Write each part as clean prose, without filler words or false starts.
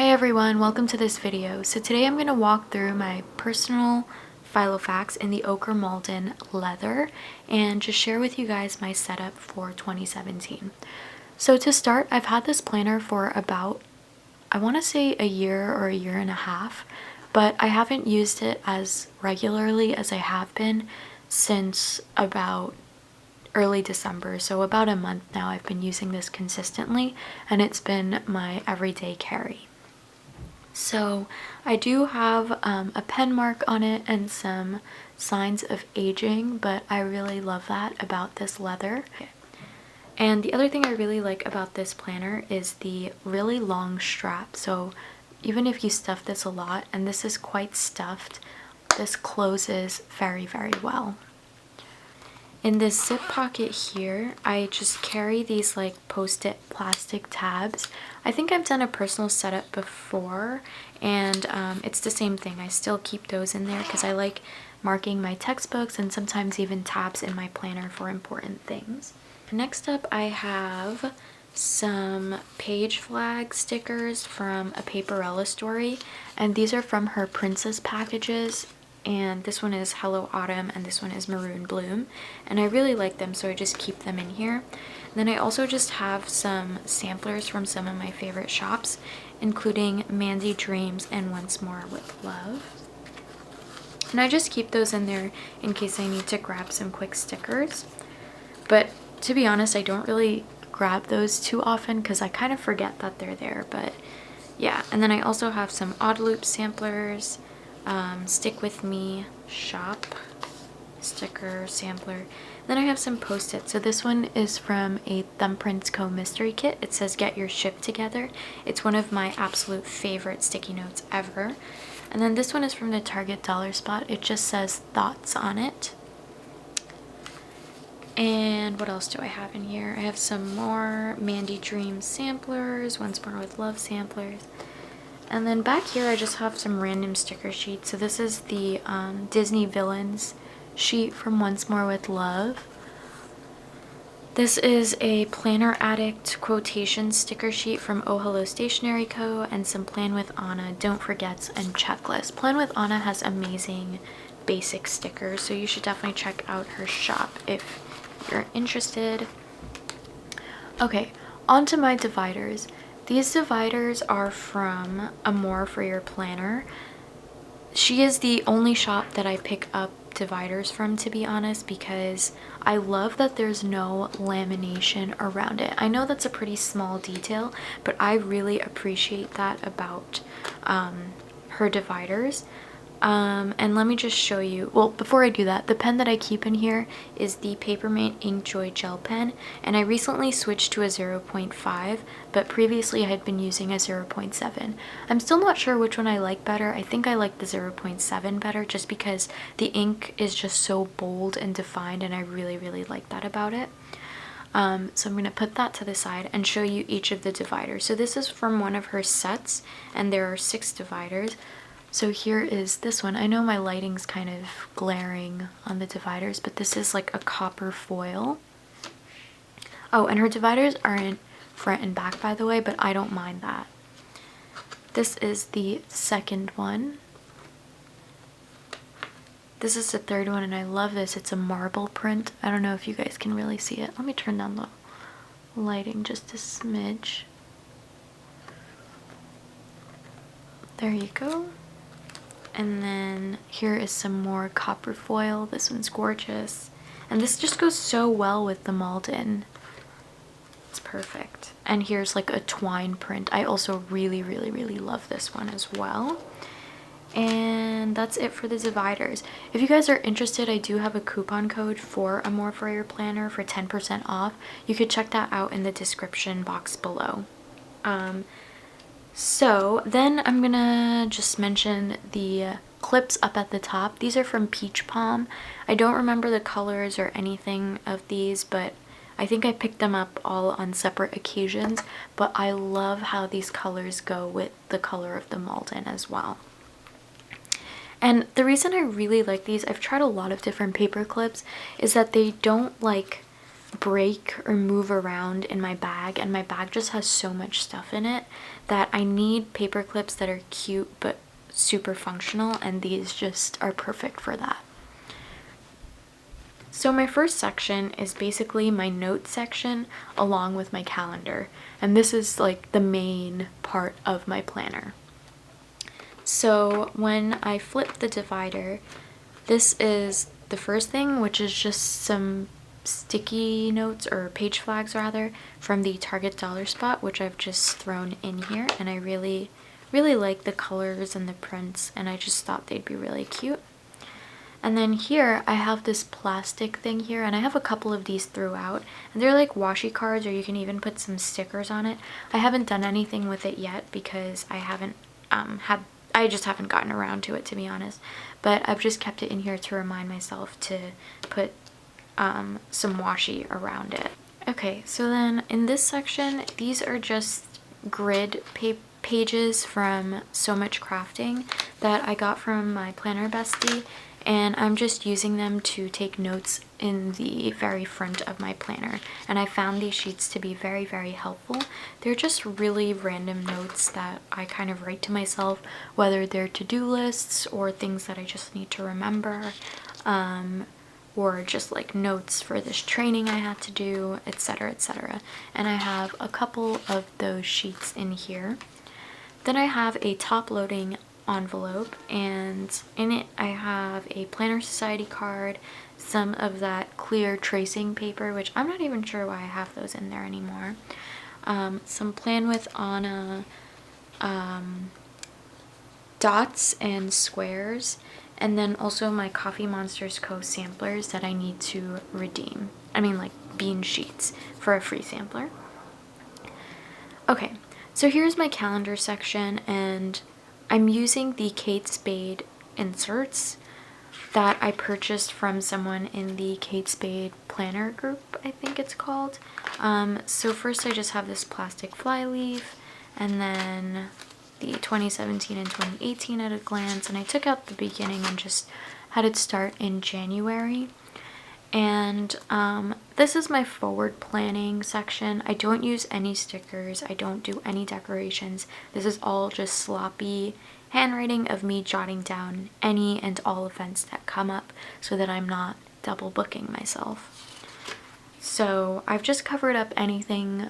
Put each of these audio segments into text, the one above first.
Hey everyone, welcome to this video. So today I'm going to walk through my personal Filofax in the Ochre Malden leather and just share with you guys my setup for 2017. So to start, I've had this planner for about, I want to say a year or a year and a half, but I haven't used it as regularly as I have been since about early December. So about a month now I've been using this consistently and it's been my everyday carry. So I do have a pen mark on it and some signs of aging, but I really love that about this leather. And the other thing I really like about this planner is the really long strap. So even if you stuff this a lot, and this is quite stuffed, this closes very, very well. In this zip pocket here, I just carry these like post-it plastic tabs. I think I've done a personal setup before and it's the same thing. I still keep those in there because I like marking my textbooks and sometimes even tabs in my planner for important things. Next up, I have some page flag stickers from a Paperella story, and these are from her princess packages. And this one is Hello Autumn and this one is Maroon Bloom, and I really like them, so I just keep them in here. And then I also just have some samplers from some of my favorite shops, including Mandy Dreams and Once More with Love. And I just keep those in there in case I need to grab some quick stickers. But to be honest, I don't really grab those too often because I kind of forget that they're there. But yeah, and then I also have some Odd Loop samplers, Stick With Me shop sticker sampler. Then I have some post-its. So this one is from a Thumbprints Co. mystery kit. It says get your ship together. It's one of my absolute favorite sticky notes ever. And then this one is from the Target Dollar Spot. It just says thoughts on it. And what else do I have in here? I have some more Mandy Dreams samplers, Once More with Love samplers. And then back here I just have some random sticker sheets. So this is the Disney Villains sheet from Once More with Love. This is a Planner Addict quotation sticker sheet from Oh Hello Stationery Co. and some Plan with Anna Don't Forgets and Checklist. Plan with Anna has amazing basic stickers, so you should definitely check out her shop if you're interested. Okay, on to my dividers. These dividers are from Amore for Your Planner. She is the only shop that I pick up dividers from, to be honest, because I love that there's no lamination around it. I know that's a pretty small detail, but I really appreciate that about her dividers. And let me just show you, well, before I do that, the pen that I keep in here is the Papermate Inkjoy gel pen, and I recently switched to a 0.5, but previously I had been using a 0.7. I'm still not sure which one I like better. I think I like the 0.7 better just because the ink is just so bold and defined, and I really, really like that about it. So I'm going to put that to the side and show you each of the dividers. So this is from one of her sets, and there are 6 dividers. So here is this one. I know my lighting's kind of glaring on the dividers, but this is like a copper foil. Oh, and her dividers are in front and back, by the way, but I don't mind that. This is the second one. This is the third one, and I love this. It's a marble print. I don't know if you guys can really see it. Let me turn down the lighting just a smidge. There you go. And then here is some more copper foil. This one's gorgeous. And this just goes so well with the Malden. It's perfect. And here's like a twine print. I also really, really, really love this one as well. And that's it for the dividers. If you guys are interested, I do have a coupon code for Amore for Your Planner for 10% off. You could check that out in the description box below. So then I'm gonna just mention the clips up at the top. These are from Peach Palm. I don't remember the colors or anything of these, but I think I picked them up all on separate occasions, but I love how these colors go with the color of the Malden as well. And the reason I really like these, I've tried a lot of different paper clips, is that they don't like break or move around in my bag, and my bag just has so much stuff in it that I need paper clips that are cute but super functional, and these just are perfect for that. So my first section is basically my notes section along with my calendar, and this is like the main part of my planner. So when I flip the divider, this is the first thing, which is just some sticky notes, or page flags rather, from the Target Dollar Spot, which I've just thrown in here, and I really like the colors and the prints, and I just thought they'd be really cute. And then here I have this plastic thing here, and I have a couple of these throughout, and they're like washi cards, or you can even put some stickers on it. I haven't done anything with it yet because I haven't I just haven't gotten around to it, to be honest, but I've just kept it in here to remind myself to put some washi around it. Okay, so then in this section, these are just grid pages from So Much Crafting that I got from my planner bestie, and I'm just using them to take notes in the very front of my planner, and I found these sheets to be very helpful. They're just really random notes that I kind of write to myself, whether they're to-do lists or things that I just need to remember, or just like notes for this training I had to do, etc, etc. And I have a couple of those sheets in here. Then I have a top-loading envelope, and in it I have a Planner Society card, some of that clear tracing paper, which I'm not even sure why I have those in there anymore, some Plan with Anna dots and squares, and then also my Coffee Monsters Co. samplers that I need to redeem. I mean, like bean sheets for a free sampler. Okay, so here's my calendar section, and I'm using the Kate Spade inserts that I purchased from someone in the Kate Spade planner group, I think it's called. So first I just have this plastic fly leaf, and then the 2017 and 2018 at a glance, and I took out the beginning and just had it start in January. And this is my forward planning section. I don't use any stickers, I don't do any decorations. This is all just sloppy handwriting of me jotting down any and all events that come up so that I'm not double booking myself. So I've just covered up anything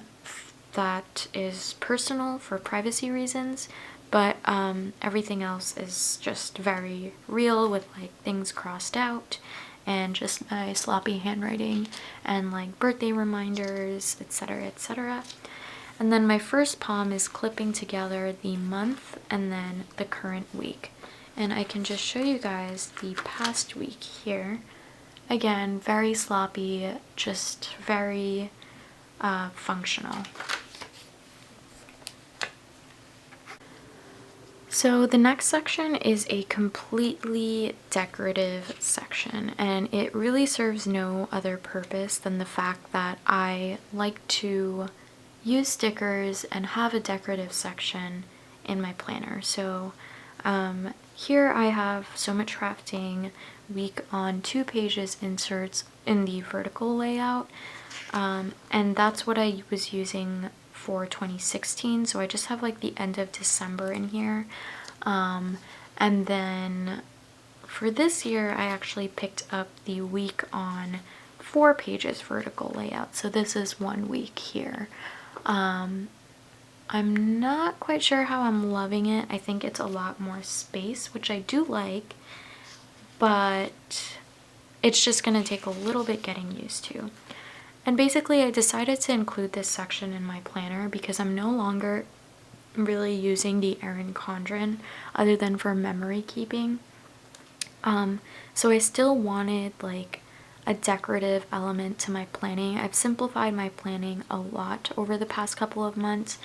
that is personal for privacy reasons, but everything else is just very real, with like things crossed out and just my sloppy handwriting and like birthday reminders, etc, etc. And then my first palm is clipping together the month and then the current week, and I can just show you guys the past week here. Again, very sloppy, just very functional. So the next section is a completely decorative section, and it really serves no other purpose than the fact that I like to use stickers and have a decorative section in my planner. So here I have So Much Crafting week on 2 pages inserts in the vertical layout, and that's what I was using for 2016, so I just have like the end of December in here. And then for this year I actually picked up the week on 4 pages vertical layout, so this is 1 week here. I'm not quite sure how I'm loving it. I think it's a lot more space, which I do like, but it's just gonna take a little bit getting used to. And basically I decided to include this section in my planner because I'm no longer really using the Erin Condren other than for memory keeping. So I still wanted like a decorative element to my planning. I've simplified my planning a lot over the past couple of months,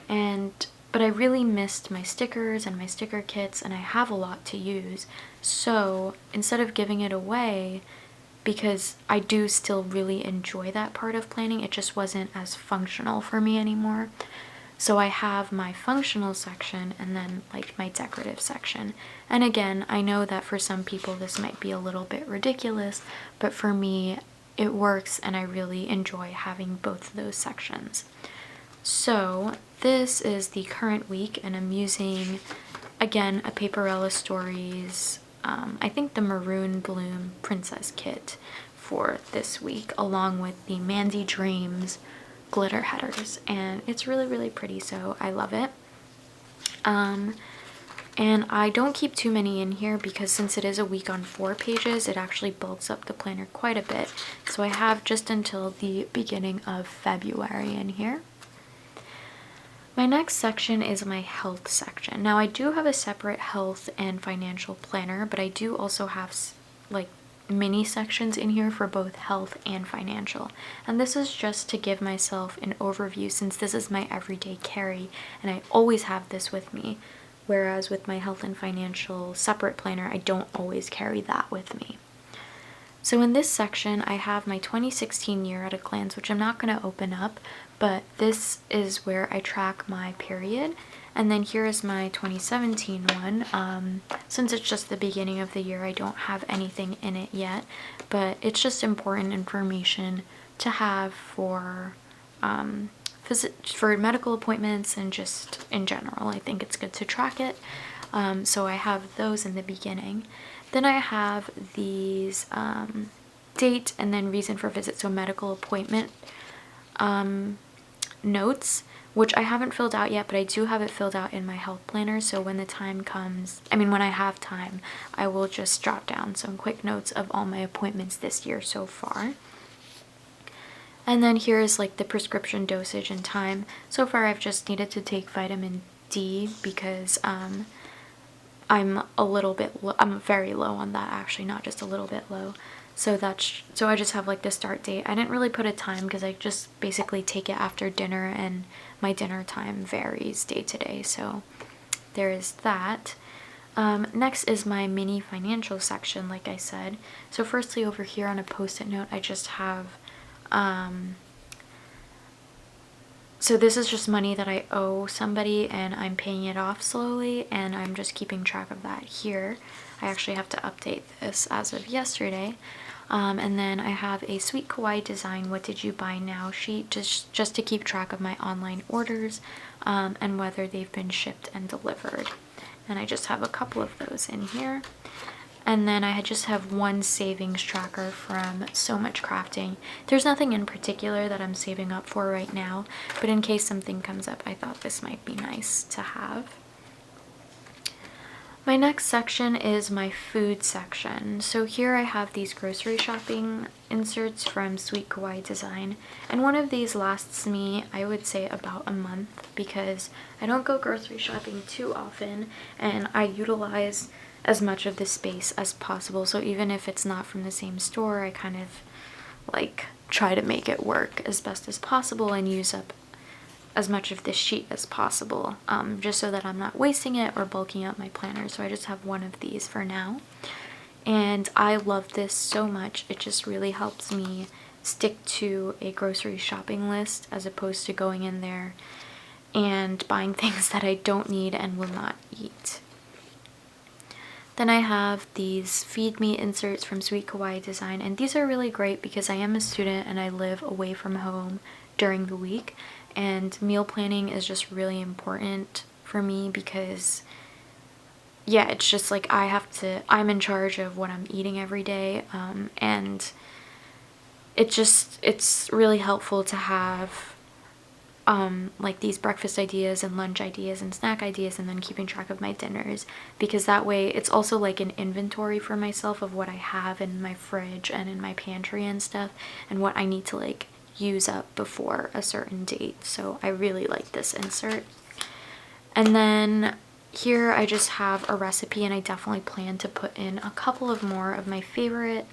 but I really missed my stickers and my sticker kits, and I have a lot to use. So instead of giving it away, because I do still really enjoy that part of planning, it just wasn't as functional for me anymore. So I have my functional section and then like my decorative section. And again, I know that for some people this might be a little bit ridiculous, but for me, it works, and I really enjoy having both of those sections. So this is the current week, and I'm using, again, a Paperella Stories, I think the Maroon Bloom Princess Kit for this week, along with the Mandy Dreams glitter headers, and it's really, really pretty, so I love it. And I don't keep too many in here because since it is a week on 4 pages, it actually bulks up the planner quite a bit. So I have just until the beginning of February in here. My next section is my health section. Now I do have a separate health and financial planner, but I do also have like mini sections in here for both health and financial. And this is just to give myself an overview since this is my everyday carry and I always have this with me. Whereas with my health and financial separate planner, I don't always carry that with me. So in this section, I have my 2016 year at a glance, which I'm not going to open up, but this is where I track my period. And then here is my 2017 one. Since it's just the beginning of the year, I don't have anything in it yet, but it's just important information to have for medical appointments and just in general. I think it's good to track it. So I have those in the beginning. Then I have these date and then reason for visit, so medical appointment notes, which I haven't filled out yet, but I do have it filled out in my health planner. So when the time comes, when I have time, I will just jot down some quick notes of all my appointments this year so far. And then here's like the prescription dosage and time. So far I've just needed to take vitamin D because I'm very low on that, actually, not just a little bit low. So I just have like the start date. I didn't really put a time because I just basically take it after dinner and my dinner time varies day to day. So there is that. Next is my mini financial section, like I said. So firstly over here on a post-it note, I just have so this is just money that I owe somebody and I'm paying it off slowly, and I'm just keeping track of that here. I actually have to update this as of yesterday. And then I have a Sweet Kawaii Design What Did You Buy Now sheet just to keep track of my online orders and whether they've been shipped and delivered. And I just have a couple of those in here. And then I just have one savings tracker from So Much Crafting. There's nothing in particular that I'm saving up for right now, but in case something comes up, I thought this might be nice to have. My next section is my food section. So here I have these grocery shopping inserts from Sweet Kawaii Design, and one of these lasts me, I would say, about a month because I don't go grocery shopping too often and I utilize as much of the space as possible. So even if it's not from the same store, I kind of like try to make it work as best as possible and use up as much of this sheet as possible, just so that I'm not wasting it or bulking up my planner. So I just have one of these for now, and I love this so much. It just really helps me stick to a grocery shopping list as opposed to going in there and buying things that I don't need and will not eat. Then I have these Feed Me inserts from Sweet Kawaii Design, and these are really great because I am a student and I live away from home during the week, and meal planning is just really important for me because, yeah, it's just like I'm in charge of what I'm eating every day, and it's really helpful to have like these breakfast ideas and lunch ideas and snack ideas, and then keeping track of my dinners, because that way it's also like an inventory for myself of what I have in my fridge and in my pantry and stuff, and what I need to like use up before a certain date. So I really like this insert. And then here I just have a recipe, and I definitely plan to put in a couple of more of my favorite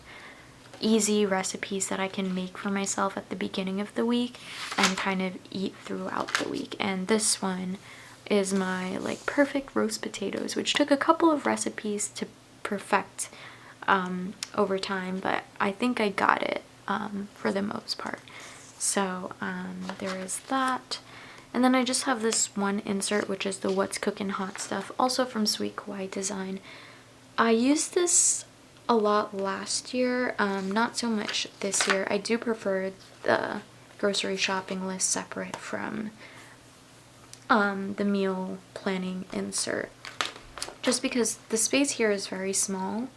easy recipes that I can make for myself at the beginning of the week and kind of eat throughout the week. And this one is my like perfect roast potatoes, which took a couple of recipes to perfect over time, but I think I got it for the most part. So there is that. And then I just have this one insert, which is the What's Cookin' Hot stuff, also from Sweet Kawaii Design. I use this a lot last year, not so much this year. I do prefer the grocery shopping list separate from the meal planning insert, just because the space here is very small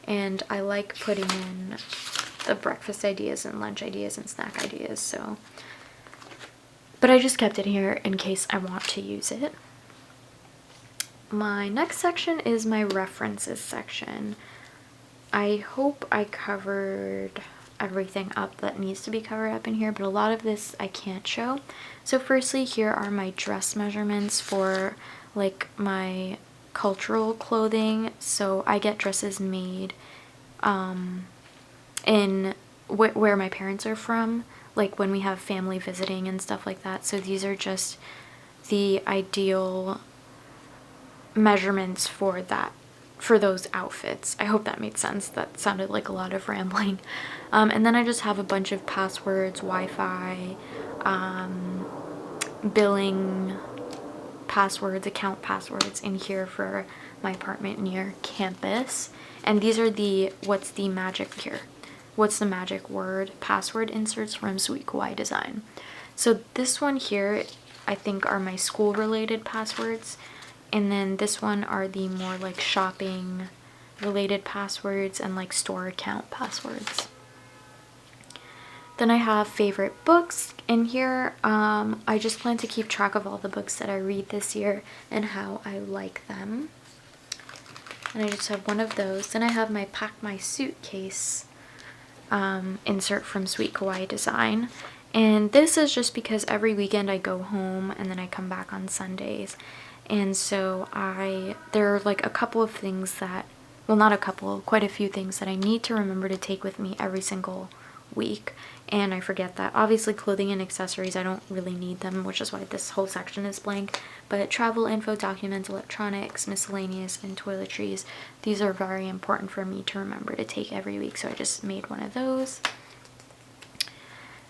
and I like putting in the breakfast ideas and lunch ideas and snack ideas, so. But I just kept it here in case I want to use it. My next section is my references section. I hope I covered everything up that needs to be covered up in here, but a lot of this I can't show. So firstly, here are my dress measurements for like my cultural clothing. So I get dresses made in where my parents are from, like when we have family visiting and stuff like that. So these are just the ideal measurements for those outfits. I hope that made sense. That sounded like a lot of rambling. And then I just have a bunch of passwords, Wi-Fi, billing passwords, account passwords in here for my apartment near campus. And these are what's the magic word password inserts from Sweet Kawaii Design. So this one here I think are my school related passwords, and then this one are the more like shopping related passwords and like store account passwords. Then I have favorite books in here. I just plan to keep track of all the books that I read this year and how I like them. And I just have one of those. Then I have my pack my suitcase insert from Sweet Kawaii Design. And this is just because every weekend I go home and then I come back on Sundays. And so there are like a couple of things that, well, not a couple, quite a few things that I need to remember to take with me every single week, and I forget that. Obviously clothing and accessories, I don't really need them, which is why this whole section is blank, but travel info, documents, electronics, miscellaneous, and toiletries, these are very important for me to remember to take every week, so I just made one of those.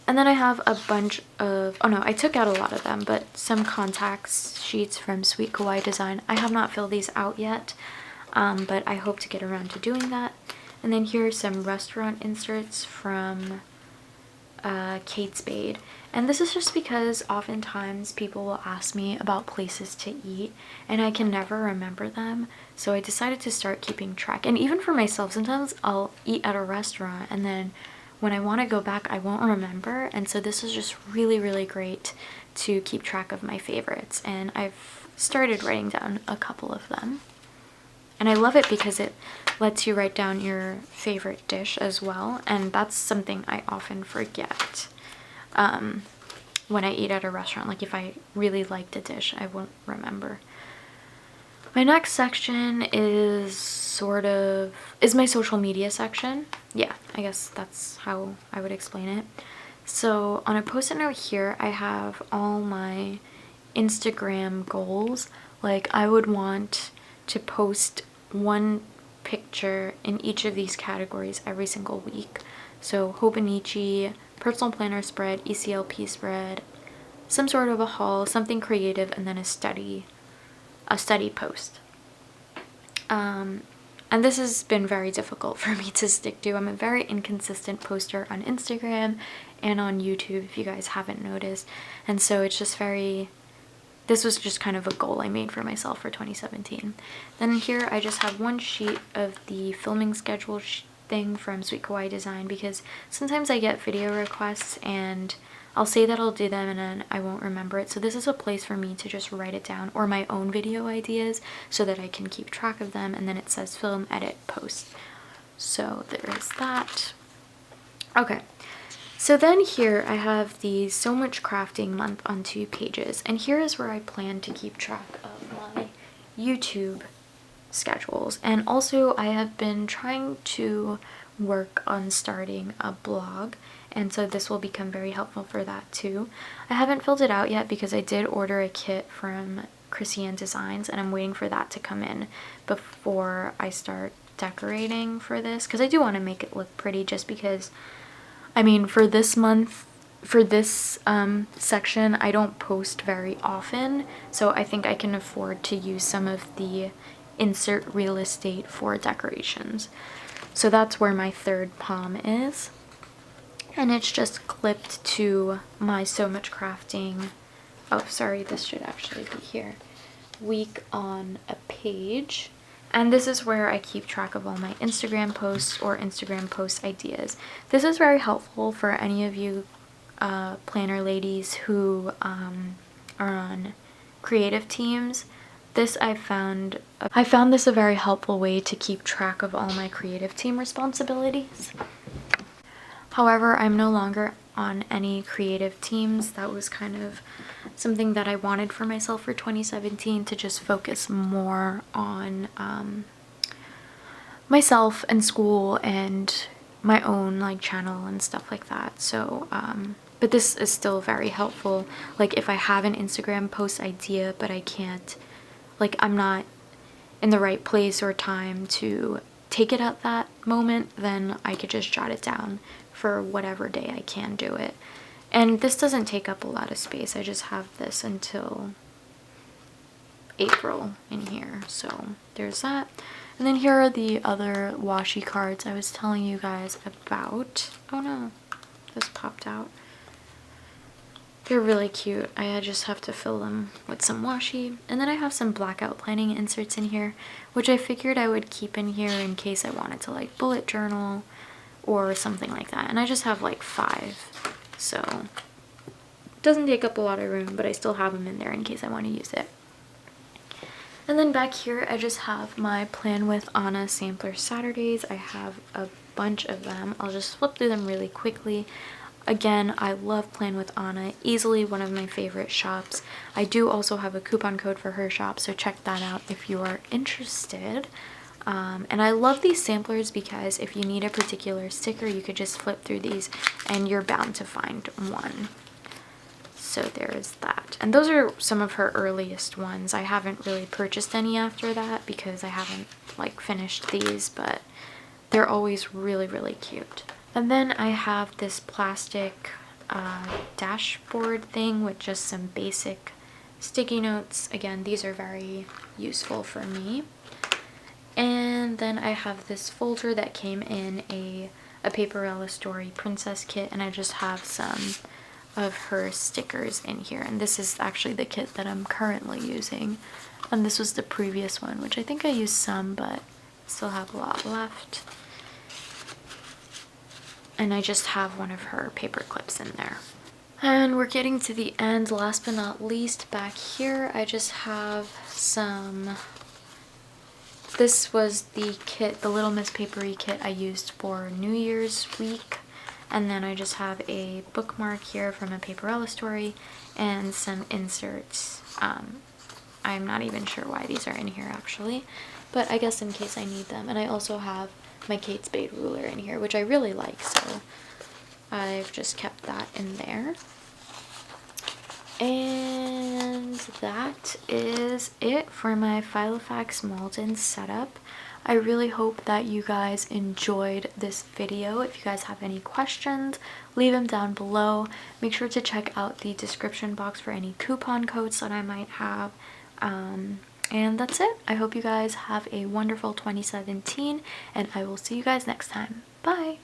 And then I have a bunch of, oh no, I took out a lot of them, but some contacts sheets from Sweet Kawaii Design. I have not filled these out yet, but I hope to get around to doing that. And then here are some restaurant inserts from Kate Spade. And this is just because oftentimes people will ask me about places to eat and I can never remember them. So I decided to start keeping track. And even for myself, sometimes I'll eat at a restaurant and then when I want to go back, I won't remember. And so this is just really, really great to keep track of my favorites. And I've started writing down a couple of them. And I love it because it lets you write down your favorite dish as well. And that's something I often forget when I eat at a restaurant. Like if I really liked a dish, I won't remember. My next section is my social media section. Yeah, I guess that's how I would explain it. So on a post-it note here, I have all my Instagram goals. Like I would want to post one picture in each of these categories every single week. So Hobonichi, personal planner spread, ECLP spread, some sort of a haul, something creative, and then a study post. And this has been very difficult for me to stick to. I'm a very inconsistent poster on Instagram and on YouTube, if you guys haven't noticed. And so it's just this was just kind of a goal I made for myself for 2017. Then here I just have one sheet of the filming schedule thing from Sweet Kawaii Design, because sometimes I get video requests and I'll say that I'll do them and then I won't remember it. So this is a place for me to just write it down, or my own video ideas, so that I can keep track of them. And then it says film, edit, post. So there is that. Okay. So then here I have the So Much Crafting month on 2 pages. And here is where I plan to keep track of my YouTube schedules. And also I have been trying to work on starting a blog, and so this will become very helpful for that too. I haven't filled it out yet because I did order a kit from Chrissy Designs and I'm waiting for that to come in before I start decorating for this, because I do want to make it look pretty, just because I mean for this month, for this section, I don't post very often, so I think I can afford to use some of the insert real estate for decorations. So that's where my third palm is. And it's just clipped to my So Much Crafting. Oh, sorry, this should actually be here. Week on a page. And this is where I keep track of all my Instagram posts or Instagram post ideas. This is very helpful for any of you planner ladies who are on creative teams. I found this a very helpful way to keep track of all my creative team responsibilities. However, I'm no longer on any creative teams. That was kind of something that I wanted for myself for 2017, to just focus more on myself and school and my own like channel and stuff like that. So but this is still very helpful. Like if I have an Instagram post idea but I can't, like I'm not in the right place or time to take it at that moment, then I could just jot it down for whatever day I can do it. And this doesn't take up a lot of space. I just have this until April in here. So there's that. And then here are the other washi cards I was telling you guys about. Oh no, this popped out. They're really cute. I just have to fill them with some washi. And then I have some blackout planning inserts in here, which I figured I would keep in here in case I wanted to like bullet journal or something like that. And I just have like 5. So it doesn't take up a lot of room, but I still have them in there in case I want to use it. And then back here, I just have my Plan with Anna Sampler Saturdays. I have a bunch of them. I'll just flip through them really quickly. Again, I love Plan with Anna, easily one of my favorite shops. I do also have a coupon code for her shop, so check that out if you are interested. And I love these samplers because if you need a particular sticker, you could just flip through these and you're bound to find one. So there's that. And those are some of her earliest ones. I haven't really purchased any after that because I haven't like finished these, but they're always really, really cute. And then I have this plastic dashboard thing with just some basic sticky notes. Again, these are very useful for me. And then I have this folder that came in a Paperella Story Princess kit, and I just have some of her stickers in here. And this is actually the kit that I'm currently using. And this was the previous one, which I think I used some, but still have a lot left. And I just have one of her paper clips in there. And we're getting to the end. Last but not least, back here I just have some, this was the kit, the Little Miss Papery kit I used for New Year's week. And then I just have a bookmark here from a Paperella Story and some inserts. I'm not even sure why these are in here actually, but I guess in case I need them. And I also have my Kate Spade ruler in here, which I really like, so I've just kept that in there. And that is it for my Filofax Malden setup. I really hope that you guys enjoyed this video. If you guys have any questions, leave them down below. Make sure to check out the description box for any coupon codes that I might have. And that's it. I hope you guys have a wonderful 2017, and I will see you guys next time. Bye!